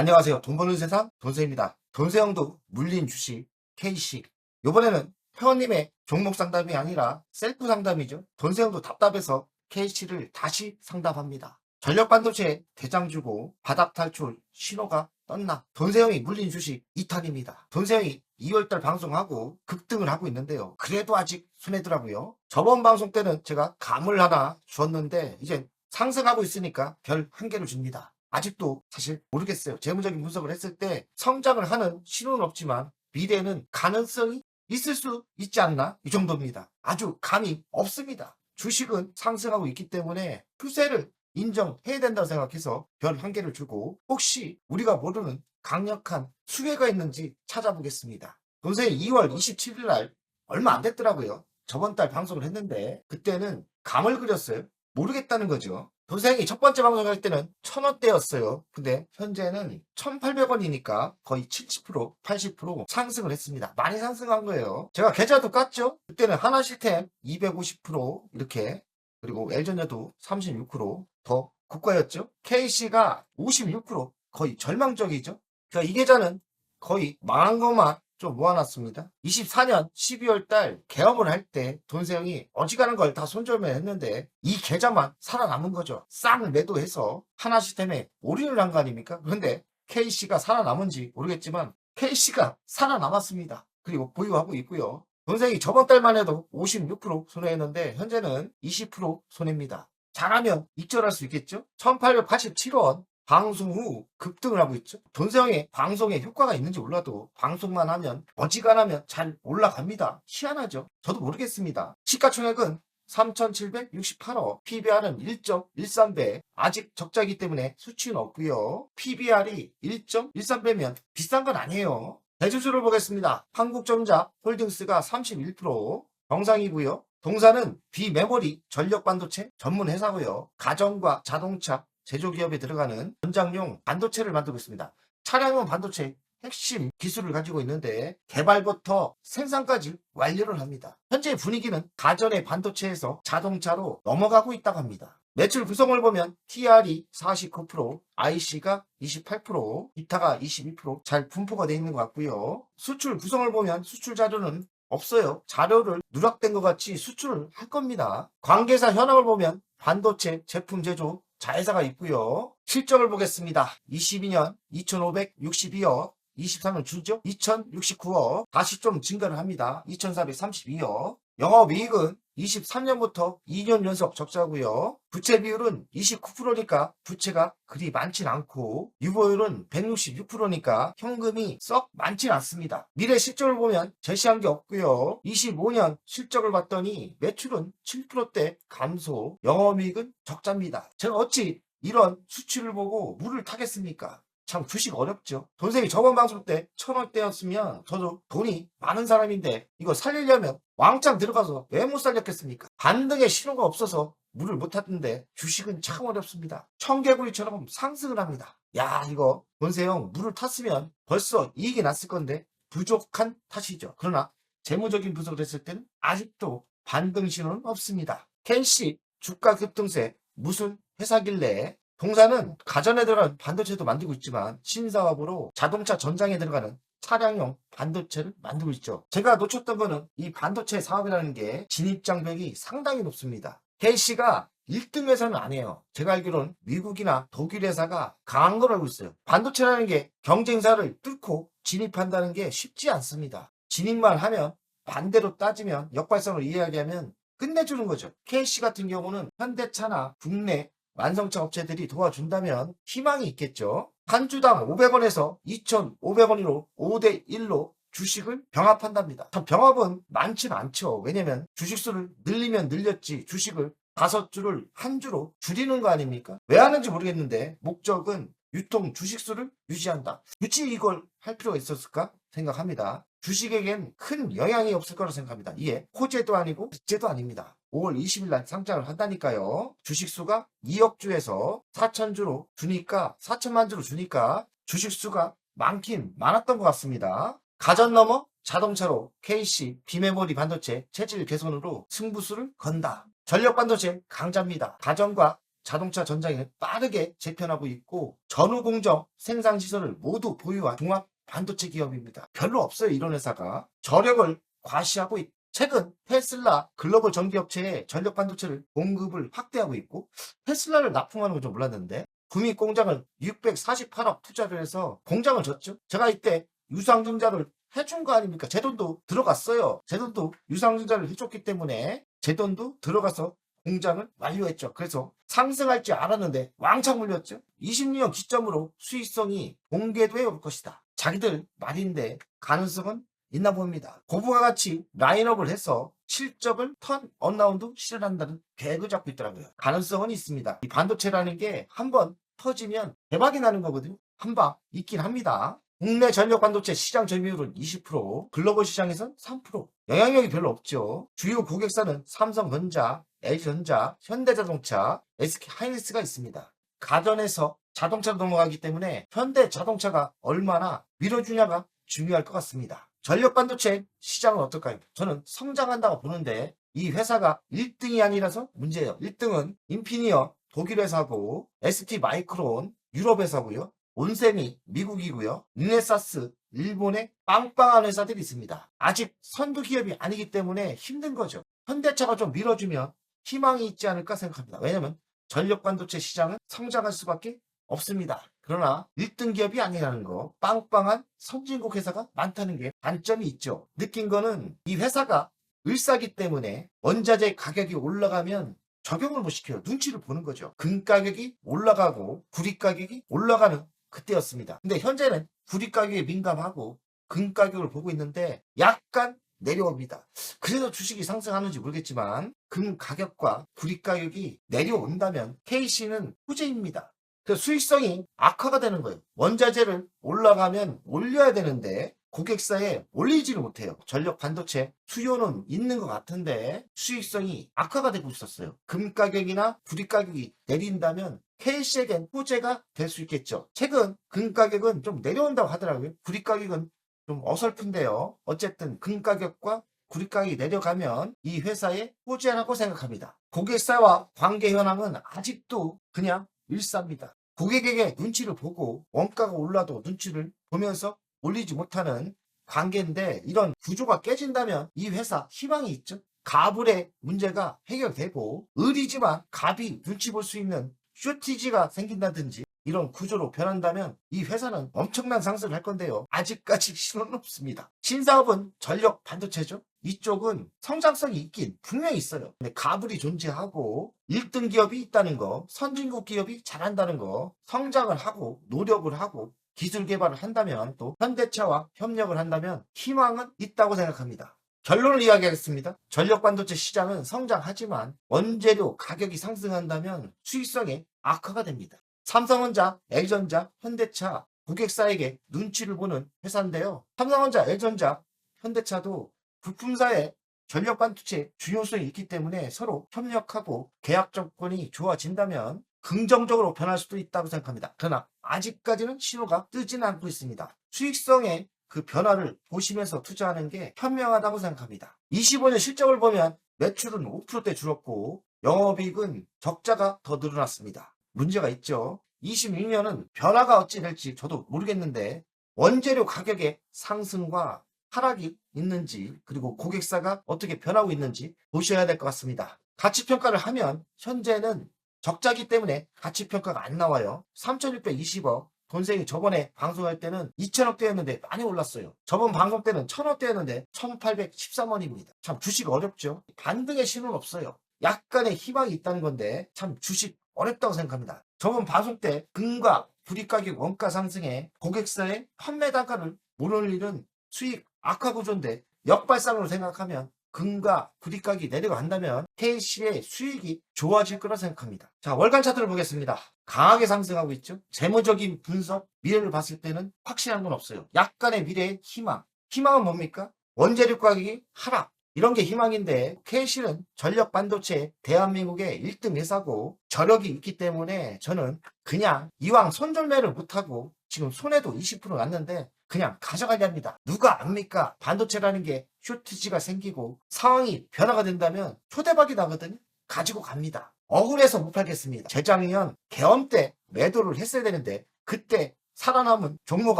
안녕하세요. 돈 버는 세상 돈세입니다. 돈세형도 물린 주식 K씨. 요번에는 회원님의 종목 상담이 아니라 셀프 상담이죠. 돈세형도 답답해서 K씨를 다시 상담합니다. 전력 반도체 대장주고 바닥 탈출 신호가 떴나? 돈세형이 물린 주식 2탄입니다. 돈세형이 2월달 방송하고 급등을 하고 있는데요. 그래도 아직 손해더라고요. 저번 방송 때는 제가 감을 하나 주었는데 이제 상승하고 있으니까 별 한 개를 줍니다. 아직도 사실 모르겠어요. 재무적인 분석을 했을 때 성장을 하는 신호는 없지만 미래에는 가능성이 있을 수 있지 않나? 이 정도입니다. 아주 감이 없습니다. 주식은 상승하고 있기 때문에 추세를 인정해야 된다고 생각해서 별 한 개를 주고 혹시 우리가 모르는 강력한 수혜가 있는지 찾아보겠습니다. 돈세 2월 27일 날 얼마 안 됐더라고요. 저번 달 방송을 했는데 그때는 감을 그렸어요. 모르겠다는 거죠. 돈생이 첫 번째 방송할 때는 1,000원대였어요. 근데 현재는 1,800원이니까 거의 70%, 80% 상승을 했습니다. 많이 상승한 거예요. 제가 계좌도 깠죠? 그때는 하나실템 250% 이렇게, 그리고 엘전자도 36%더 고가였죠? KC가 56% 거의 절망적이죠? 그러니까 이 계좌는 거의 망한 것만 좀 모아놨습니다. 24년 12월 달 개업을 할 때 돈세형이 어지간한 걸 다 손절매했는데 이 계좌만 살아남은 거죠. 싹 매도해서 하나시스템에 올인을 한 거 아닙니까? 그런데 K씨가 살아남은지 모르겠지만 K씨가 살아남았습니다. 그리고 보유하고 있고요. 돈세형이 저번 달만 해도 56% 손해했는데 현재는 20% 손해입니다. 잘하면 익절할 수 있겠죠? 1887원 방송 후 급등을 하고 있죠. 돈세형의 방송에 효과가 있는지 몰라도 방송만 하면 어지간하면 잘 올라갑니다. 희한하죠. 저도 모르겠습니다. 시가총액은 3,768억, PBR은 1.13배, 아직 적자이기 때문에 수치는 없고요. PBR이 1.13배면 비싼 건 아니에요. 대주주를 보겠습니다. 한국전자 홀딩스가 31%, 정상이고요. 동사는 비메모리 전력 반도체 전문 회사고요. 가전과 자동차 제조기업에 들어가는 전장용 반도체를 만들고 있습니다. 차량용 반도체 핵심 기술을 가지고 있는데 개발부터 생산까지 완료를 합니다. 현재 분위기는 가전의 반도체에서 자동차로 넘어가고 있다고 합니다. 매출 구성을 보면 TR이 49%, IC가 28%, 기타가 22%잘 분포가 되어 있는 것 같고요. 수출 구성을 보면 수출 자료는 없어요. 자료를 누락된 것 같이 수출을 할 겁니다. 관계사 현황을 보면 반도체 제품 제조 자회사가 있고요. 실적을 보겠습니다. 22년 2,562억, 23년 주죠? 2,069억, 다시 좀 증가를 합니다. 2,432억. 영업이익은 23년부터 2년 연속 적자고요. 부채 비율은 29%니까 부채가 그리 많진 않고 유보율은 166%니까 현금이 썩 많진 않습니다. 미래 실적을 보면 제시한 게 없고요. 25년 실적을 봤더니 매출은 7%대 감소, 영업이익은 적자입니다. 제가 어찌 이런 수치를 보고 물을 타겠습니까? 참 주식 어렵죠. 돈생이 저번 방송 때 1,000원대였으면 저도 돈이 많은 사람인데 이거 살리려면 왕창 들어가서 왜 못 살렸겠습니까? 반등의 신호가 없어서 물을 못 탔는데 주식은 참 어렵습니다. 청개구리처럼 상승을 합니다. 야, 이거 돈세형 물을 탔으면 벌써 이익이 났을 건데 부족한 탓이죠. 그러나 재무적인 분석을 했을 때는 아직도 반등 신호는 없습니다. 켄씨 주가 급등세 무슨 회사길래? 동사는 가전에 들어가는 반도체도 만들고 있지만 신사업으로 자동차 전장에 들어가는 차량용 반도체를 만들고 있죠. 제가 놓쳤던 거는 이 반도체 사업이라는 게 진입장벽이 상당히 높습니다. KC가 1등 회사는 아니에요. 제가 알기로는 미국이나 독일 회사가 강한 걸 알고 있어요. 반도체라는 게 경쟁사를 뚫고 진입한다는 게 쉽지 않습니다. 진입만 하면 반대로 따지면 역발상으로 이야기하면 끝내주는 거죠. KC 같은 경우는 현대차나 국내 완성차 업체들이 도와준다면 희망이 있겠죠. 한 주당 500원에서 2,500원으로 5대1로 주식을 병합한답니다. 병합은 많지는 않죠. 왜냐면 주식수를 늘리면 늘렸지 주식을 5주를 한 주로 줄이는 거 아닙니까? 왜 하는지 모르겠는데 목적은 유통 주식수를 유지한다. 굳이 이걸 할 필요가 있었을까 생각합니다. 주식에겐 큰 영향이 없을 거라 생각합니다. 이게 호재도 아니고 빚재도 아닙니다. 5월 20일 날 상장을 한다니까요. 주식수가 2억 주에서 4,000주로 주니까 4천만 주로 주니까 주식수가 많긴 많았던 것 같습니다. 가전 넘어 자동차로 KC 비메모리 반도체 체질 개선으로 승부수를 건다. 전력 반도체 강자입니다. 가전과 자동차 전장에 빠르게 재편하고 있고 전후 공정 생산 시설을 모두 보유한 종합 반도체 기업입니다. 별로 없어요, 이런 회사가. 저력을 과시하고 최근 테슬라 글로벌 전기업체에 전력 반도체를 공급을 확대하고 있고, 테슬라를 납품하는 건 좀 몰랐는데 구미 공장을 648억 투자를 해서 공장을 졌죠. 제가 이때 유상증자를 해준 거 아닙니까? 제 돈도 들어갔어요. 제 돈도 유상증자를 해줬기 때문에 제 돈도 들어가서 공장을 완료했죠. 그래서 상승할 줄 알았는데 왕창 물렸죠. 20년 기점으로 수익성이 공개돼 올 것이다. 자기들 말인데 가능성은 있나 봅니다. 고부가 같이 라인업을 해서 실적을 턴 언라운드 실현한다는 계획을 잡고 있더라고요. 가능성은 있습니다. 이 반도체라는 게 한번 터지면 대박이 나는 거거든요. 한방 있긴 합니다. 국내 전력 반도체 시장 점유율은 20%, 글로벌 시장에선 3%. 영향력이 별로 없죠. 주요 고객사는 삼성전자, LG전자, 현대자동차, SK하이닉스가 있습니다. 가전에서 자동차로 넘어가기 때문에 현대자동차가 얼마나 밀어주냐가 중요할 것 같습니다. 전력 반도체 시장은 어떨까요? 저는 성장한다고 보는데 이 회사가 1등이 아니라서 문제예요. 1등은 인피니어 독일 회사고, ST마이크론 유럽 회사고요. 온셈이 미국이고요. 르네사스 일본의 빵빵한 회사들이 있습니다. 아직 선두 기업이 아니기 때문에 힘든 거죠. 현대차가 좀 밀어주면 희망이 있지 않을까 생각합니다. 왜냐하면 전력 반도체 시장은 성장할 수밖에 없습니다. 그러나 1등 기업이 아니라는 거, 빵빵한 선진국 회사가 많다는 게 단점이 있죠. 느낀 거는 이 회사가 을사기 때문에 원자재 가격이 올라가면 적용을 못 시켜요. 눈치를 보는 거죠. 금 가격이 올라가고 구리 가격이 올라가는 그때였습니다. 근데 현재는 구리 가격에 민감하고 금 가격을 보고 있는데 약간 내려옵니다. 그래서 주식이 상승하는지 모르겠지만 금 가격과 구리 가격이 내려온다면 KC는 호재입니다. 그 수익성이 악화가 되는 거예요. 원자재를 올라가면 올려야 되는데 고객사에 올리지를 못해요. 전력 반도체 수요는 있는 것 같은데 수익성이 악화가 되고 있었어요. 금 가격이나 구리 가격이 내린다면 KC에겐 호재가 될 수 있겠죠. 최근 금 가격은 좀 내려온다고 하더라고요. 구리 가격은 좀 어설픈데요. 어쨌든 금 가격과 구리 가격이 내려가면 이 회사의 호재라고 생각합니다. 고객사와 관계 현황은 아직도 그냥 일사입니다. 고객에게 눈치를 보고 원가가 올라도 눈치를 보면서 올리지 못하는 관계인데 이런 구조가 깨진다면 이 회사 희망이 있죠. 가불의 문제가 해결되고 을이지만 갑이 눈치 볼 수 있는 쇼티지가 생긴다든지 이런 구조로 변한다면 이 회사는 엄청난 상승을 할 건데요. 아직까지 신호는 없습니다. 신사업은 전력 반도체죠. 이쪽은 성장성이 있긴 분명히 있어요. 근데 가불이 존재하고 1등 기업이 있다는 거, 선진국 기업이 잘한다는 거, 성장을 하고 노력을 하고 기술 개발을 한다면 또 현대차와 협력을 한다면 희망은 있다고 생각합니다. 결론을 이야기하겠습니다. 전력 반도체 시장은 성장하지만 원재료 가격이 상승한다면 수익성에 악화가 됩니다. 삼성전자, LG전자, 현대차 고객사에게 눈치를 보는 회사인데요. 삼성전자, LG전자, 현대차도 부품사의 전력 반도체 중요성이 있기 때문에 서로 협력하고 계약 조건이 좋아진다면 긍정적으로 변할 수도 있다고 생각합니다. 그러나 아직까지는 신호가 뜨지는 않고 있습니다. 수익성의 그 변화를 보시면서 투자하는 게 현명하다고 생각합니다. 25년 실적을 보면 매출은 5%대 줄었고 영업이익은 적자가 더 늘어났습니다. 문제가 있죠. 26년은 변화가 어찌 될지 저도 모르겠는데 원재료 가격의 상승과 하락이 있는지 그리고 고객사가 어떻게 변하고 있는지 보셔야 될 것 같습니다. 가치평가를 하면 현재는 적자기 때문에 가치평가가 안 나와요. 3,620억. 돈생이 저번에 방송할 때는 2,000억대였는데 많이 올랐어요. 저번 방송 때는 1,000억대였는데 1,813원입니다. 참 주식 어렵죠. 반등의 신호는 없어요. 약간의 희망이 있다는 건데 참 주식 어렵다고 생각합니다. 저번 방송 때 금과 구리 가격 원가 상승에 고객사의 판매 단가를 못 올리는 수익 악화 구조인데 역발상으로 생각하면 금과 구리 가격이 내려간다면 KC의 수익이 좋아질 거라 생각합니다. 자, 월간 차트를 보겠습니다. 강하게 상승하고 있죠. 재무적인 분석, 미래를 봤을 때는 확실한 건 없어요. 약간의 미래의 희망. 희망은 뭡니까? 원재료 가격이 하락. 이런 게 희망인데 KC는 전력 반도체 대한민국의 1등 회사고 저력이 있기 때문에 저는 그냥 이왕 손절매를 못하고 지금 손해도 20% 났는데 그냥 가져가려 합니다. 누가 압니까? 반도체라는 게 쇼티지가 생기고 상황이 변화가 된다면 초대박이 나거든요. 가지고 갑니다. 억울해서 못 팔겠습니다. 재작년 계엄 때 매도를 했어야 되는데 그때 살아남은 종목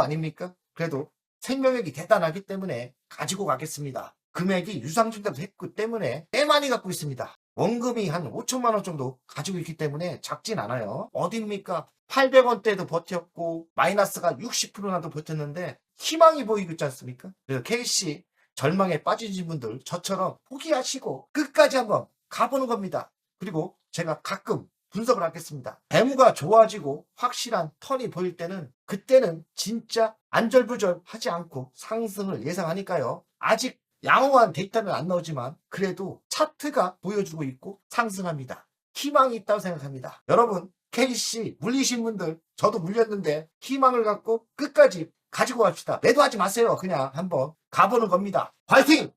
아닙니까? 그래도 생명력이 대단하기 때문에 가지고 가겠습니다. 금액이 유상증자도 했기 때문에 꽤 많이 갖고 있습니다. 원금이 한 5천만 원 정도 가지고 있기 때문에 작진 않아요. 어딥니까? 800원대도 버텼고 마이너스가 60%나도 버텼는데 희망이 보이고 있지 않습니까? 그래서 KC 절망에 빠지신 분들 저처럼 포기하시고 끝까지 한번 가보는 겁니다. 그리고 제가 가끔 분석을 하겠습니다. 배무가 좋아지고 확실한 턴이 보일 때는 그때는 진짜 안절부절 하지 않고 상승을 예상하니까요. 아직 양호한 데이터는 안 나오지만 그래도 차트가 보여주고 있고 상승합니다. 희망이 있다고 생각합니다. 여러분 KC 물리신 분들 저도 물렸는데 희망을 갖고 끝까지 가지고 갑시다. 매도하지 마세요. 그냥 한번 가보는 겁니다. 화이팅!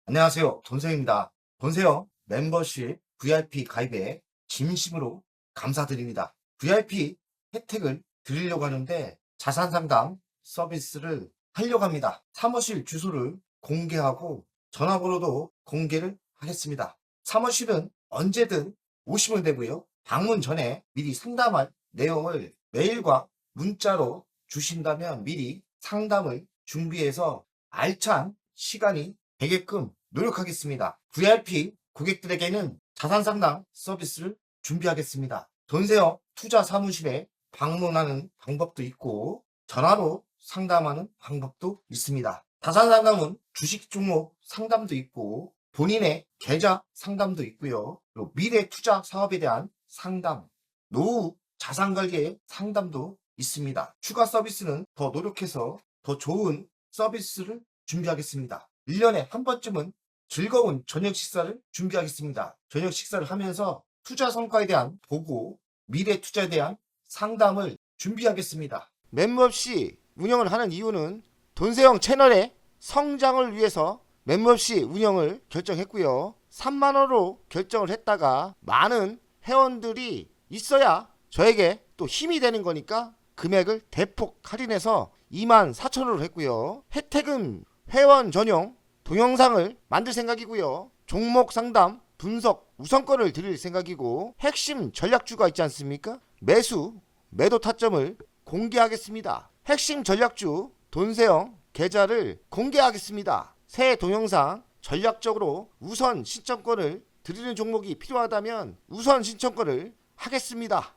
안녕하세요. 돈세입니다. 돈세요 멤버십 VIP 가입에 진심으로 감사드립니다. VIP 혜택을 드리려고 하는데 자산상담 서비스를 하려고 합니다. 사무실 주소를 공개하고 전화번호도 공개를 하겠습니다. 사무실은 언제든 오시면 되고요. 방문 전에 미리 상담할 내용을 메일과 문자로 주신다면 미리 상담을 준비해서 알찬 시간이 되게끔 노력하겠습니다. VIP 고객들에게는 자산상담 서비스를 준비하겠습니다. 돈세요 투자 사무실에 방문하는 방법도 있고 전화로 상담하는 방법도 있습니다. 자산상담은 주식 종목 상담도 있고 본인의 계좌 상담도 있고요. 그리고 미래 투자 사업에 대한 상담, 노후 자산관리의 상담도 있습니다. 추가 서비스는 더 노력해서 더 좋은 서비스를 준비하겠습니다. 1년에 한 번쯤은 즐거운 저녁 식사를 준비하겠습니다. 저녁 식사를 하면서 투자 성과에 대한 보고, 미래 투자에 대한 상담을 준비하겠습니다. 멤버십 운영을 하는 이유는 돈세형 채널의 성장을 위해서 멤버십 운영을 결정했고요. 3만원으로 결정을 했다가 많은 회원들이 있어야 저에게 또 힘이 되는 거니까 금액을 대폭 할인해서 24,000원으로 했고요. 혜택은 회원 전용 동영상을 만들 생각이고요. 종목 상담, 분석, 우선권을 드릴 생각이고 핵심 전략주가 있지 않습니까? 매수, 매도 타점을 공개하겠습니다. 핵심 전략주 돈세형 계좌를 공개하겠습니다. 새 동영상 전략적으로 우선 신청권을 드리는 종목이 필요하다면 우선 신청권을 하겠습니다.